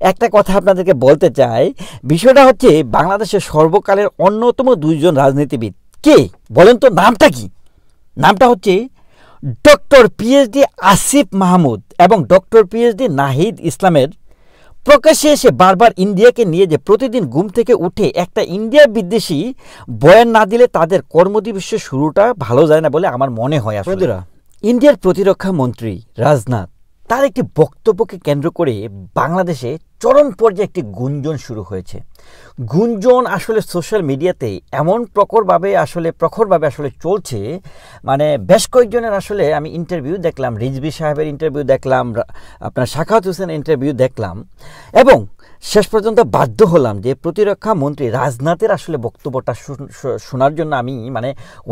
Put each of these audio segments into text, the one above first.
একটা কথা আপনাদেরকে বলতে চাই, বিষয়টা হচ্ছে বাংলাদেশের সর্বকালের অন্যতম দুইজন রাজনীতিবিদ কে বলেন তো, নামটা কি? নামটা হচ্ছে ডক্টর পিএইচডি আসিফ মাহমুদ এবং ডক্টর পিএইচডি নাহিদ ইসলামের প্রকাশ্যে এসে বারবার ইন্ডিয়াকে নিয়ে যে প্রতিদিন ঘুম থেকে উঠে একটা ইন্ডিয়া বিদ্বেষী বয়ান না দিলে তাদের কর্মদিবসের শুরুটা ভালো যায় না বলে আমার মনে হয়। আসলে ইন্ডিয়ার প্রতিরক্ষা মন্ত্রী রাজনাথ তার একটি বক্তব্যকে কেন্দ্র করে বাংলাদেশে চরম পর্যায়ে একটি গুঞ্জন শুরু হয়েছে। গুঞ্জন আসলে সোশ্যাল মিডিয়াতে এমন প্রখরভাবে আসলে চলছে, মানে বেশ কয়েকজনের আসলে আমি ইন্টারভিউ দেখলাম, রিজভী সাহেবের ইন্টারভিউ দেখলাম, আপনার সাখাওয়াত হোসেনের ইন্টারভিউ দেখলাম, এবং শেষ পর্যন্ত বাধ্য হলাম যে প্রতিরক্ষা মন্ত্রী রাজনাথের আসলে বক্তব্যটা শোনার জন্য আমি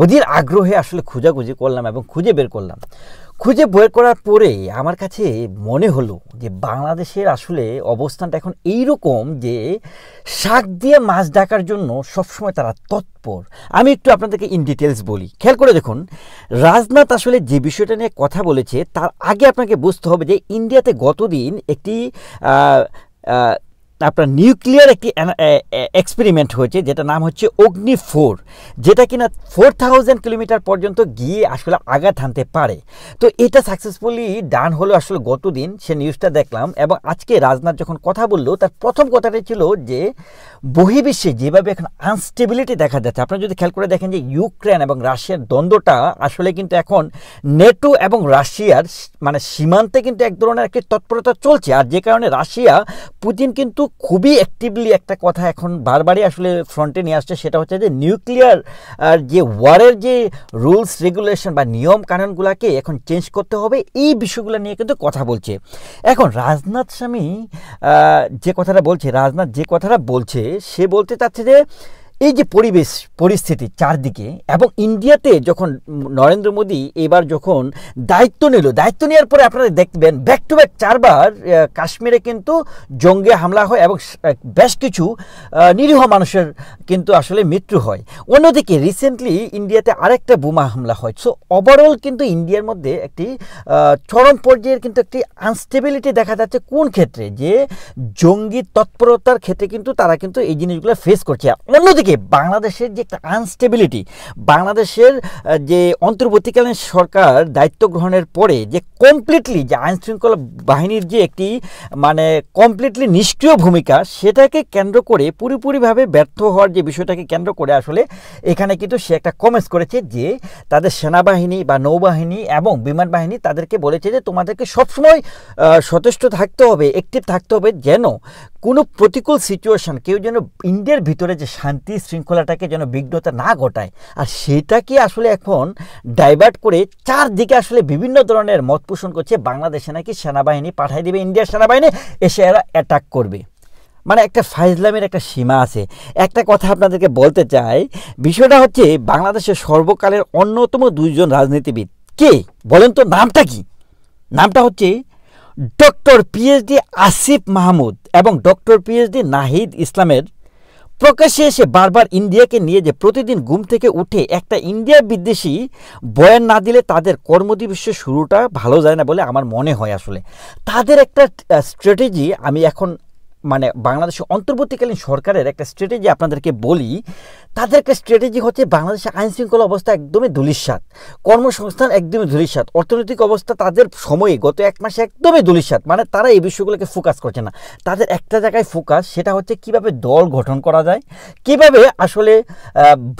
অধীর আগ্রহে আসলে খোঁজাখুঁজি করলাম এবং খুঁজে বের করার পরে আমার কাছে মনে হলো যে বাংলাদেশের আসলে অবস্থানটা এখন এইরকম যে শাক দিয়ে মাছ ডাকার জন্য সবসময় তারা তৎপর। আমি একটু আপনাদেরকে ইন ডিটেলস বলি, খেয়াল করে দেখুন। রাজনাথ আসলে যে বিষয়টা নিয়ে কথা বলেছে তার আগে আপনাকে বুঝতে হবে যে ইন্ডিয়াতে গতদিন একটি আপনার নিউক্লিয়ার একটি এক্সপেরিমেন্ট হয়েছে, যেটা নাম হচ্ছে অগ্নি-4, যেটা কিনা 4000 কিলোমিটার পর্যন্ত গিয়ে আসলে আঘাত হানতে পারে। তো এটা সাকসেসফুলি ডান হলো আসলে গতদিন, সে নিউজটা দেখলাম। এবং আজকে রাজনাথ যখন কথা বললো তার প্রথম কথাটাই ছিল যে বহির্বিশ্বে যেভাবে এখন আনস্টেবিলিটি দেখা যাচ্ছে, আপনারা যদি খেয়াল করে দেখেন যে ইউক্রেন এবং রাশিয়ার দ্বন্দ্বটা আসলে কিন্তু এখন নেটো এবং রাশিয়ার সীমান্তে কিন্তু এক ধরনের একটি তৎপরতা চলছে। আর যে কারণে রাশিয়া পুতিন কিন্তু খুবই অ্যাক্টিভলি একটা কথা এখন বারবারই আসলে ফ্রন্টে নিয়ে আসছে, সেটা হচ্ছে যে নিউক্লিয়ার যে ওয়ারের যে রুলস রেগুলেশন বা নিয়ম কানুনগুলোকে এখন চেঞ্জ করতে হবে, এই বিষয়গুলো নিয়ে কিন্তু কথা বলছে। এখন রাজনাথ যে কথাটা বলছে সে বলতে চাচ্ছে যে এই যে পরিস্থিতি চারদিকে, এবং ইন্ডিয়াতে যখন নরেন্দ্র মোদী এবার যখন দায়িত্ব নেওয়ার পরে আপনারা দেখবেন ব্যাক টু ব্যাক 4 বার কাশ্মীরে কিন্তু জঙ্গি হামলা হয় এবং বেশ কিছু নিরীহ মানুষের কিন্তু আসলে মৃত্যু হয়। অন্যদিকে রিসেন্টলি ইন্ডিয়াতে আরেকটা বোমা হামলা হয়। সো ওভারঅল কিন্তু ইন্ডিয়ার মধ্যে একটি চরম পর্যায়ের কিন্তু একটি আনস্টেবিলিটি দেখা যাচ্ছে। কোন ক্ষেত্রে? যে জঙ্গি তৎপরতার ক্ষেত্রে কিন্তু তারা কিন্তু এই জিনিসগুলো ফেস করছে। অন্যদিকে বাংলাদেশের যে একটা আনস্টেবিলিটি, বাংলাদেশের যে অন্তর্বর্তীকালীন সরকার দায়িত্ব গ্রহণের পরে যে কমপ্লিটলি যে আইনশৃঙ্খলা বাহিনীর যে একটি কমপ্লিটলি নিষ্ক্রিয় ভূমিকা, সেটাকে কেন্দ্র করে পুরোপুরিভাবে ব্যর্থ হওয়ার যে বিষয়টাকে কেন্দ্র করে আসলে এখানে কিন্তু সে একটা কমেন্টস করেছে যে তাদের সেনাবাহিনী বা নৌবাহিনী এবং বিমান বাহিনী তাদেরকে বলেছে যে তোমাদেরকে সবসময় সচেষ্ট থাকতে হবে, অ্যাক্টিভ থাকতে হবে, যেন কোনো প্রতিকূল সিচুয়েশন কেউ যেন ইন্ডিয়ার ভিতরে যে শান্তি শৃঙ্খলাটাকে যেন বিঘ্নতা না ঘটায়। আর সেটাকে আসলে এখন ডাইভার্ট করে চারদিকে আসলে বিভিন্ন ধরনের মত পোষণ করছে। বাংলাদেশে নাকি সেনাবাহিনী পাঠিয়ে দেবে, ইন্ডিয়ার সেনাবাহিনী এসে এরা অ্যাটাক করবে। একটা ফাইজলামের একটা সীমা আছে। একটা কথা আপনাদেরকে বলতে চাই, বিষয়টা হচ্ছে বাংলাদেশের সর্বকালের অন্যতম দুইজন রাজনীতিবিদ কে বলেন তো, নামটা কি? নামটা হচ্ছে ডক্টর পিএইচডি আসিফ মাহমুদ এবং ডক্টর পিএইচডি নাহিদ ইসলামের প্রকাশ্যে এসে বারবার ইন্ডিয়াকে নিয়ে যে প্রতিদিন ঘুম থেকে উঠে একটা ইন্ডিয়া বিদ্বেষী বয়ান না দিলে তাদের কর্মদিবসের শুরুটা ভালো যায় না বলে আমার মনে হয়। আসলে তাদের একটা স্ট্র্যাটেজি আমি এখন বাংলাদেশের অন্তর্বর্তীকালীন সরকারের একটা স্ট্র্যাটেজি আপনাদেরকে বলি। তাদের একটা স্ট্র্যাটেজি হচ্ছে বাংলাদেশের আইনশৃঙ্খলা অবস্থা একদমই ধূলিসাৎ, কর্মসংস্থান একদমই ধূলিসাৎ, অর্থনৈতিক অবস্থা তাদের সময়ে গত 1 মাসে একদমই ধূলিসাৎ। তারা এই বিষয়গুলোকে ফোকাস করছে না। তাদের একটা জায়গায় ফোকাস, সেটা হচ্ছে কিভাবে দল গঠন করা যায়, কিভাবে আসলে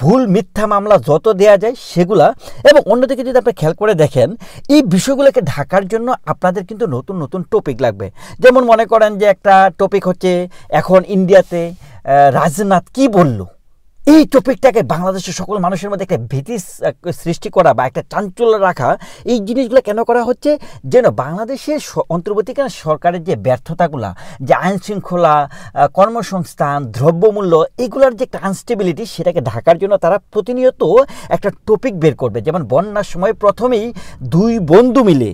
ভুল মিথ্যা মামলা যত দেয়া যায় সেগুলা। এবং অন্যদিকে যদি আপনি খেয়াল করে দেখেন, এই বিষয়গুলোকে ঢাকার জন্য আপনাদের কিন্তু নতুন নতুন টপিক লাগবে। যেমন মনে করেন যে একটা টপিক হচ্ছে এখন ইন্ডিয়াতে রাজনাথ কি বলল, এই টপিকটাকে বাংলাদেশের সকল মানুষের মধ্যে একটা ভীতি সৃষ্টি করা বা একটা চাঞ্চল্য রাখা, এই জিনিসগুলো কেন করা হচ্ছে? যেন বাংলাদেশের অন্তর্বর্তীকালীন সরকারের যে ব্যর্থতাগুলা, যে আইনশৃঙ্খলা, কর্মসংস্থান, দ্রব্যমূল্য, এগুলার যে একটা আনস্টেবিলিটি, সেটাকে ঢাকার জন্য তারা প্রতিনিয়ত একটা টপিক বের করবে। যেমন বন্যার সময় প্রথমেই 2 বন্ধু মিলে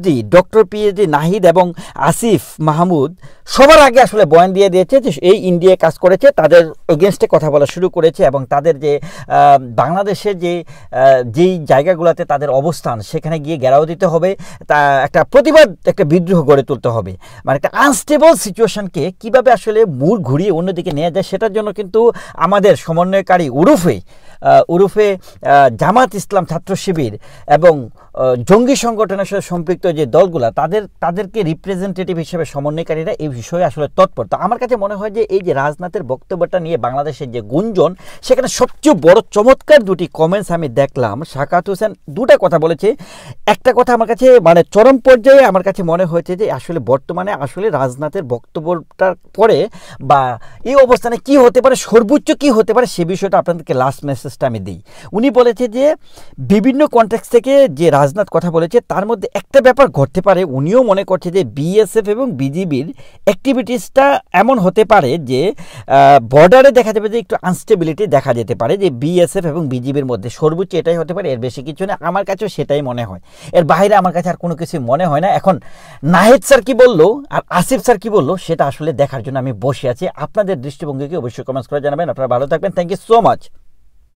যে ডক্টর পিএইচডি নাহিদ এবং আসিফ মাহমুদ সবার আগে আসলে বয়ান দিয়ে দিয়েছে যে এই ইন্ডিয়ায় কাজ করেছে, তাদের এগেনস্টে কথা বলা শুরু শুরু করেছে এবং তাদের যে বাংলাদেশের যেই জায়গাগুলোতে তাদের অবস্থান সেখানে গিয়ে ঘেরাও দিতে হবে, তা একটা প্রতিবাদ, একটা বিদ্রোহ গড়ে তুলতে হবে। মানে একটা আনস্টেবল সিচুয়েশনকে কীভাবে আসলে মূল ঘুরিয়ে অন্যদিকে নিয়ে যায় সেটার জন্য কিন্তু আমাদের সমন্বয়কারী উরুফে জামাত ইসলাম ছাত্র শিবির এবং জঙ্গি সংগঠনের সাথে সম্পৃক্ত যে দলগুলো তাদেরকে রিপ্রেজেন্টেটিভ হিসেবে সমন্বয়কারীরা এই বিষয়ে আসলে তৎপর। তো আমার কাছে মনে হয় যে এই যে রাজনাথের বক্তব্যটা নিয়ে বাংলাদেশের যে গুঞ্জন, সেখানে সবচেয়ে বড় চমৎকার দুটি কমেন্টস আমি দেখলাম। সাকাত হোসেন দুটা কথা বলেছে। একটা কথা আমার কাছে মানে চরম পর্যায়ে আমার কাছে মনে হয়েছে যে আসলে বর্তমানে আসলে রাজনাথের বক্তব্যটার পরে বা এই অবস্থানে কি হতে পারে, সর্বোচ্চ কি হতে পারে, সে বিষয়টা আপনাদেরকে লাস্ট মেসেজটা আমি দিই। উনি বলেছে যে বিভিন্ন কনটেক্সট থেকে যে রাজনাথ কথা বলেছে তার মধ্যে একটা ব্যাপার ঘটতে পারে, উনিও মনে করছে যে বিএসএফ এবং বিজিবির অ্যাক্টিভিটিসটা এমন হতে পারে যে বর্ডারে দেখা যাবে যে একটু আনস্টেবিলিটি দেখা যেতে পারে, যে বিএসএফ এবং বিজিবির মধ্যে সর্বোচ্চ এটাই হতে পারে, এর বেশি কিছু না। আমার কাছেও সেটাই মনে হয়, এর বাইরে আমার কাছে আর কোনো কিছু মনে হয় না। এখন নাহিদ স্যার কি বললো আর আসিফ স্যার কি বললো সেটা আসলে দেখার জন্য আমি বসে আছি। আপনাদের দৃষ্টিভঙ্গিকে অবশ্যই কমেন্টস করে জানাবেন। আপনারা ভালো থাকবেন। Thank you so much.